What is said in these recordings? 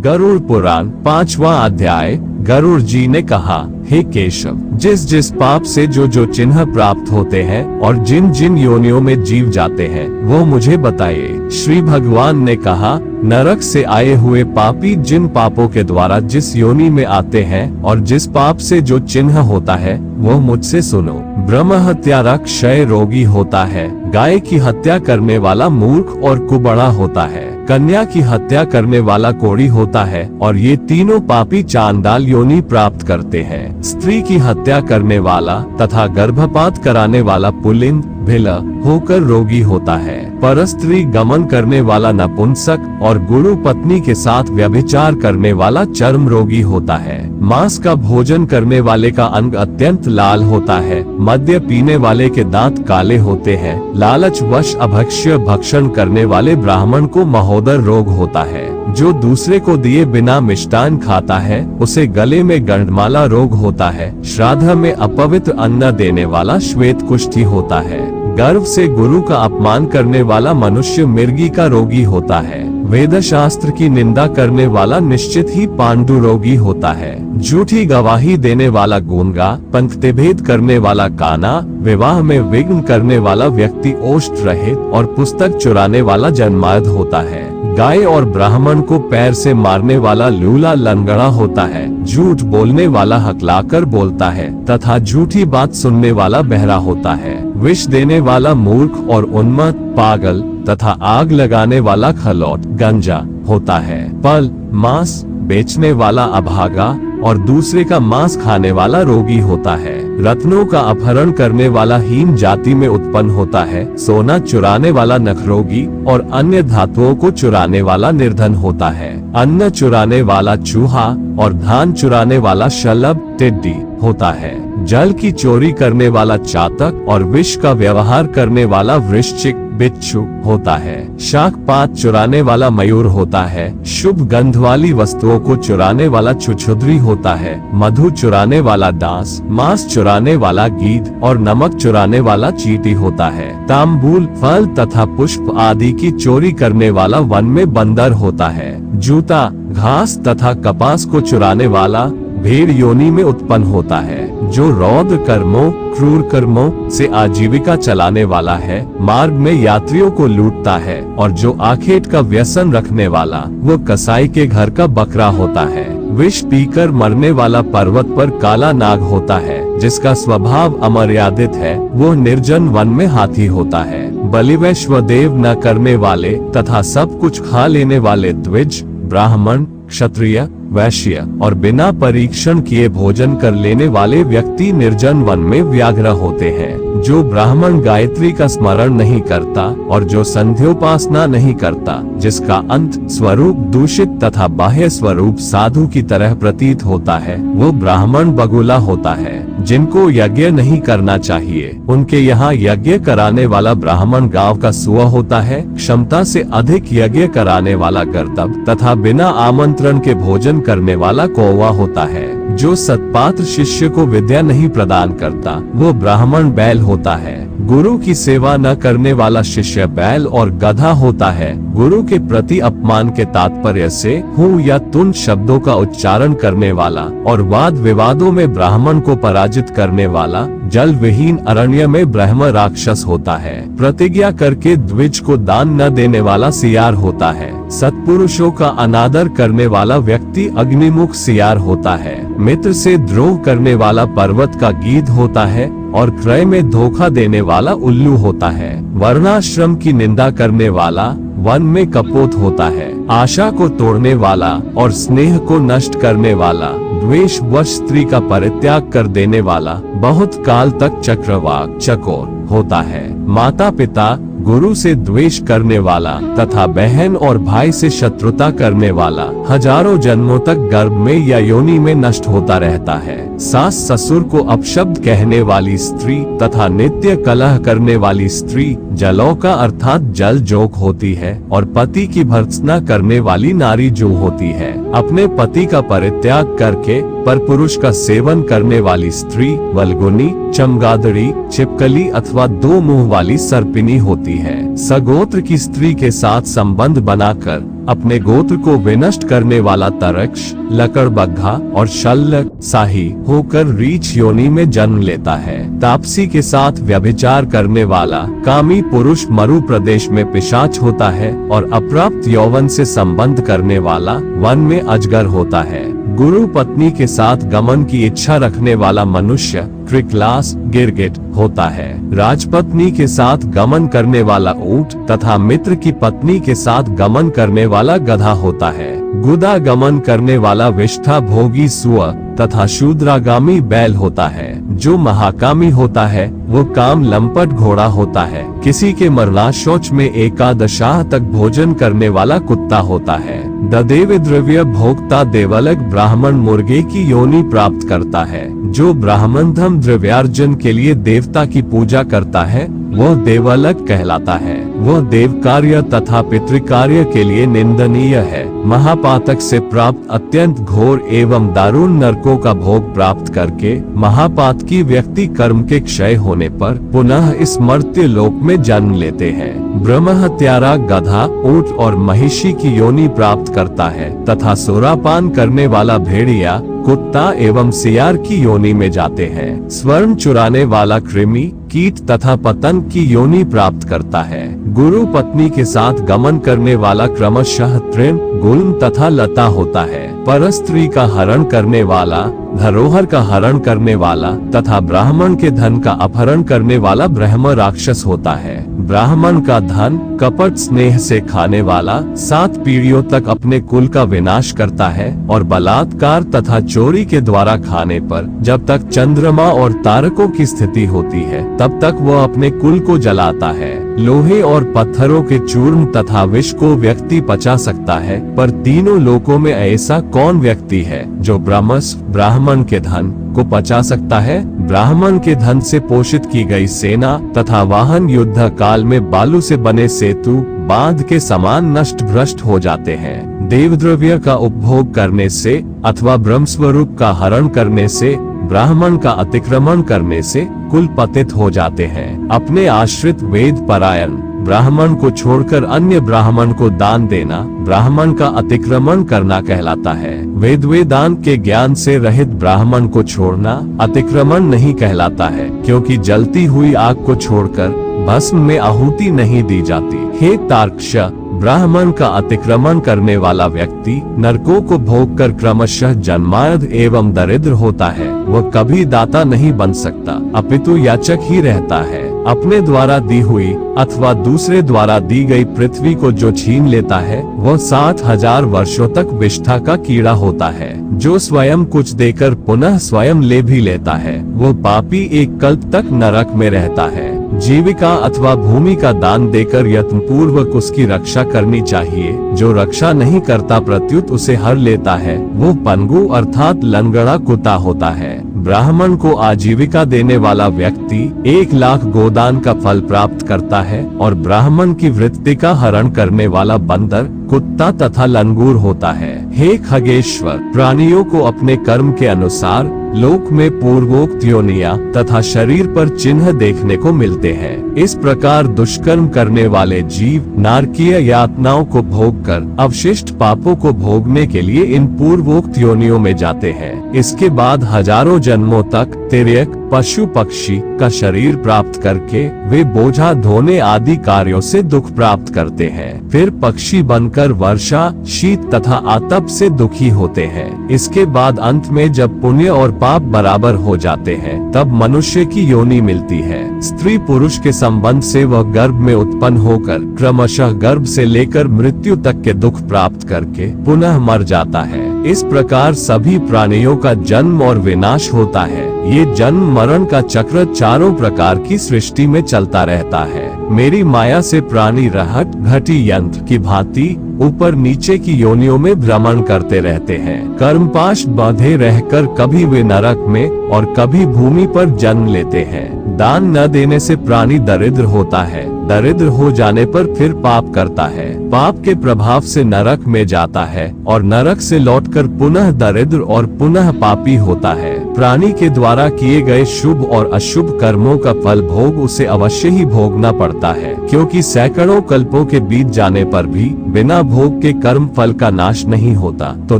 गरुड़ पुराण 5वां अध्याय। गरुड़ जी ने कहा, हे केशव, जिस जिस पाप से जो चिन्ह प्राप्त होते हैं और जिन जिन योनियों में जीव जाते हैं वो मुझे बताइए। श्री भगवान ने कहा, नरक से आए हुए पापी जिन पापों के द्वारा जिस योनि में आते हैं और जिस पाप से जो चिन्ह होता है वो मुझसे सुनो। ब्रह्म हत्यारा क्षय रोगी होता है, गाय की हत्या करने वाला मूर्ख और कुबड़ा होता है, कन्या की हत्या करने वाला कोढ़ी होता है और ये तीनों पापी चांडाल योनि प्राप्त करते हैं। स्त्री की हत्या करने वाला तथा गर्भपात कराने वाला पुल्लिंग भिला होकर रोगी होता है। परस्त्री गमन करने वाला नपुंसक और गुरु पत्नी के साथ व्यभिचार करने वाला चर्म रोगी होता है। मांस का भोजन करने वाले का अंग अत्यंत लाल होता है। मद्य पीने वाले के दांत काले होते हैं। लालच वश अभक्ष्य भक्षण करने वाले ब्राह्मण को महोदर रोग होता है। जो दूसरे को दिए बिना मिष्टान खाता है उसे गले में गंडमाला रोग होता है। श्राद्ध में अपवित्र अन्न देने वाला श्वेत कुष्ठी होता है। गर्व से गुरु का अपमान करने वाला मनुष्य मिर्गी का रोगी होता है। वेद शास्त्र की निंदा करने वाला निश्चित ही पांडु रोगी होता है। झूठी गवाही देने वाला गूंगा, पंक्तिभेद करने वाला काना, विवाह में विघ्न करने वाला व्यक्ति ओष्ठ रहित और पुस्तक चुराने वाला जन्मार्ध होता है। गाय और ब्राह्मण को पैर से मारने वाला लूला लंगड़ा होता है। झूठ बोलने वाला हकलाकर बोलता है तथा झूठी बात सुनने वाला बहरा होता है। विष देने वाला मूर्ख और उन्मत्त, पागल तथा आग लगाने वाला खलौट गंजा होता है। फल मांस बेचने वाला अभागा और दूसरे का मांस खाने वाला रोगी होता है। रत्नों का अपहरण करने वाला हीन जाति में उत्पन्न होता है। सोना चुराने वाला नखरोगी और अन्य धातुओं को चुराने वाला निर्धन होता है। अन्न चुराने वाला चूहा और धान चुराने वाला शलभ टिड्डी होता है। जल की चोरी करने वाला चातक और विष का व्यवहार करने वाला वृश्चिक बिच्छू होता है। शाक पात चुराने वाला मयूर होता है। शुभ गंध वाली वस्तुओं को चुराने वाला छुछुदरी होता है। मधु चुराने वाला डांस, मांस चुराने वाला गीध और नमक चुराने वाला चींटी होता है। तांबूल, फल तथा पुष्प आदि की चोरी करने वाला वन में बंदर होता है। जूता, घास तथा कपास को चुराने वाला भेड़ योनि में उत्पन्न होता है। जो रौद्र कर्मों, क्रूर कर्मों से आजीविका चलाने वाला है, मार्ग में यात्रियों को लूटता है और जो आखेट का व्यसन रखने वाला वो कसाई के घर का बकरा होता है। विष पीकर मरने वाला पर्वत पर काला नाग होता है। जिसका स्वभाव अमर्यादित है वो निर्जन वन में हाथी होता है। बलि वैश्वदेव न करने वाले तथा सब कुछ खा लेने वाले द्विज, ब्राह्मण, क्षत्रिय, वैश्य और बिना परीक्षण किए भोजन कर लेने वाले व्यक्ति निर्जन वन में व्याघ्र होते हैं। जो ब्राह्मण गायत्री का स्मरण नहीं करता और जो संध्योपासना नहीं करता, जिसका अंत स्वरूप दूषित तथा बाह्य स्वरूप साधु की तरह प्रतीत होता है, वो ब्राह्मण बगुला होता है। जिनको यज्ञ नहीं करना चाहिए उनके यहाँ यज्ञ कराने वाला ब्राह्मण गांव का सुआ होता है। क्षमता से अधिक यज्ञ कराने वाला गर्दभ तथा बिना आमंत्रण के भोजन करने वाला कौवा होता है। जो सत्पात्र शिष्य को विद्या नहीं प्रदान करता वो ब्राह्मण बैल होता है। गुरु की सेवा न करने वाला शिष्य बैल और गधा होता है। गुरु के प्रति अपमान के तात्पर्य से हूँ या तुम शब्दों का उच्चारण करने वाला और वाद विवादों में ब्राह्मण को पराजित करने वाला जल विहीन अरण्य में ब्रह्म राक्षस होता है। प्रतिज्ञा करके द्विज को दान न देने वाला सियार होता है। सत्पुरुषों का अनादर करने वाला व्यक्ति अग्निमुख सियार होता है। मित्र से द्रोह करने वाला पर्वत का गीध होता है और क्रय में धोखा देने वाला उल्लू होता है। वर्णाश्रम की निंदा करने वाला वन में कपोत होता है। आशा को तोड़ने वाला और स्नेह को नष्ट करने वाला, द्वेष वश स्त्री का परित्याग कर देने वाला बहुत काल तक चक्रवाक चकोर होता है। माता पिता, गुरु से द्वेष करने वाला तथा बहन और भाई से शत्रुता करने वाला हजारों जन्मों तक गर्भ में या योनि में नष्ट होता रहता है। सास ससुर को अपशब्द कहने वाली स्त्री तथा नित्य कलह करने वाली स्त्री जलौका अर्थात जल जोक होती है और पति की भर्त्सना करने वाली नारी जो होती है। अपने पति का परित्याग करके परपुरुष का सेवन करने वाली स्त्री वल्गुनी, चमगादड़ी, छिपकली अथवा दो मुंह वाली सर्पिनी होती है। सगोत्र की स्त्री के साथ संबंध बनाकर अपने गोत्र को विनष्ट करने वाला तरक्ष, लकड़बग्घा और शल्य शाही होकर रीछ योनि में जन्म लेता है। तापसी के साथ व्यभिचार करने वाला कामी पुरुष मरु प्रदेश में पिशाच होता है और अप्राप्त यौवन से संबंध करने वाला वन में अजगर होता है। गुरु पत्नी के साथ गमन की इच्छा रखने वाला मनुष्य क्रिकलास गिरगिट होता है। राजपत्नी के साथ गमन करने वाला ऊंट तथा मित्र की पत्नी के साथ गमन करने वाला गधा होता है। गुदा गमन करने वाला विष्ठा भोगी सुअ तथा शूद्रागामी बैल होता है। जो महाकामी होता है वो काम लंपट घोड़ा होता है। किसी के मरना शौच में एकादशाह तक भोजन करने वाला कुत्ता होता है। ददेव द्रव्य भोक्ता देवलक ब्राह्मण मुर्गे की योनि प्राप्त करता है। जो ब्राह्मण धम द्रव्यार्जन के लिए देवता की पूजा करता है वह देवलक कहलाता है। वह देव कार्य तथा पितृकार्य के लिए निंदनीय है। महापातक से प्राप्त अत्यंत घोर एवं दारुण नरकों का भोग प्राप्त करके महापातकी व्यक्ति कर्म के क्षय होने पर पुनः इस मर्त्य लोक में जन्म लेते हैं। ब्रह्म हत्यारा गधा, ऊंट और महिषी की योनि प्राप्त करता है तथा सोरापान करने वाला भेड़िया, कुत्ता एवं सियार की योनि में जाते हैं। स्वर्ण चुराने वाला कृमि, कीट तथा पतंग की योनि प्राप्त करता है। गुरु पत्नी के साथ गमन करने वाला क्रमशः तृण, गुल्म तथा लता होता है। परस्त्री का हरण करने वाला, धरोहर का हरण करने वाला तथा ब्राह्मण के धन का अपहरण करने वाला ब्रह्म राक्षस होता है। ब्राह्मण का धन कपट स्नेह से खाने वाला 7 पीढ़ियों तक अपने कुल का विनाश करता है और बलात्कार तथा चोरी के द्वारा खाने पर जब तक चंद्रमा और तारकों की स्थिति होती है तब तक वह अपने कुल को जलाता है। लोहे और पत्थरों के चूर्ण तथा विष को व्यक्ति पचा सकता है, पर तीनों लोकों में ऐसा कौन व्यक्ति है जो ब्राह्मण के धन को पचा सकता है? ब्राह्मण के धन से पोषित की गई सेना तथा वाहन युद्ध काल में बालू से बने सेतु, बांध के समान नष्ट भ्रष्ट हो जाते हैं। देवद्रव्य का उपभोग करने से अथवा ब्रह्मस्वरूप का हरण करने से, ब्राह्मण का अतिक्रमण करने से कुल पतित हो जाते हैं। अपने आश्रित वेद परायण ब्राह्मण को छोड़कर अन्य ब्राह्मण को दान देना ब्राह्मण का अतिक्रमण करना कहलाता है। वेदांत के ज्ञान से रहित ब्राह्मण को छोड़ना अतिक्रमण नहीं कहलाता है, क्योंकि जलती हुई आग को छोड़कर भस्म में आहुति नहीं दी जाती। हे तार्क्ष, ब्राह्मण का अतिक्रमण करने वाला व्यक्ति नरकों को भोग कर क्रमशः जन्मायध एवं दरिद्र होता है। वह कभी दाता नहीं बन सकता, अपितु याचक ही रहता है। अपने द्वारा दी हुई अथवा दूसरे द्वारा दी गई पृथ्वी को जो छीन लेता है वह 60,000 वर्षों तक विष्ठा का कीड़ा होता है। जो स्वयं कुछ देकर पुनः स्वयं ले भी लेता है वो पापी एक कल्प तक नरक में रहता है। जीविका अथवा भूमि का दान देकर यत्नपूर्वक उसकी रक्षा करनी चाहिए। जो रक्षा नहीं करता प्रत्युत उसे हर लेता है वो पंगु अर्थात लंगड़ा कुत्ता होता है। ब्राह्मण को आजीविका देने वाला व्यक्ति 1,00,000 गोदान का फल प्राप्त करता है और ब्राह्मण की वृत्ति का हरण करने वाला बंदर, कुत्ता तथा लंगूर होता है। हे खगेश्वर, प्राणियों को अपने कर्म के अनुसार लोक में पूर्वोक्त योनियां तथा शरीर पर चिन्ह देखने को मिलते हैं। इस प्रकार दुष्कर्म करने वाले जीव नारकीय यातनाओं को भोगकर अवशिष्ट पापों को भोगने के लिए इन पूर्वोक्त योनियों में जाते हैं। इसके बाद हजारों जन्मों तक तिर्यक पशु पक्षी का शरीर प्राप्त करके वे बोझा ढोने आदि कार्यों से दुख प्राप्त करते हैं। फिर पक्षी बनकर वर्षा, शीत तथा आतप से दुखी होते हैं। इसके बाद अंत में जब पुण्य और पाप बराबर हो जाते हैं तब मनुष्य की योनि मिलती है। स्त्री पुरुष के संबंध से वह गर्भ में उत्पन्न होकर क्रमशः गर्भ से लेकर मृत्यु तक के दुख प्राप्त करके पुनः मर जाता है। इस प्रकार सभी प्राणियों का जन्म और विनाश होता है। ये जन्म मरण का चक्र चारों प्रकार की सृष्टि में चलता रहता है। मेरी माया से प्राणी रहट घटी यंत्र की भांति ऊपर नीचे की योनियों में भ्रमण करते रहते हैं। कर्मपाश बांधे रहकर कभी वे नरक में और कभी भूमि पर जन्म लेते हैं। दान न देने से प्राणी दरिद्र होता है। दरिद्र हो जाने पर फिर पाप करता है। पाप के प्रभाव से नरक में जाता है और नरक से लौटकर पुनः दरिद्र और पुनः पापी होता है। प्राणी के द्वारा किए गए शुभ और अशुभ कर्मों का फल भोग उसे अवश्य ही भोगना पड़ता है, क्योंकि सैकड़ों कल्पों के बीत जाने पर भी बिना भोग के कर्म फल का नाश नहीं होता। तो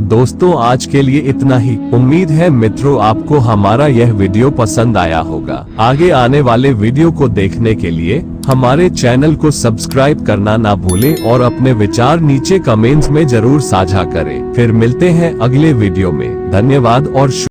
दोस्तों, आज के लिए इतना ही। उम्मीद है मित्रों आपको हमारा यह वीडियो पसंद आया होगा। आगे आने वाले वीडियो को देखने के लिए हमारे चैनल को सब्सक्राइब करना ना भूलें और अपने विचार नीचे कमेंट्स में जरूर साझा करें। फिर मिलते हैं अगले वीडियो में। धन्यवाद और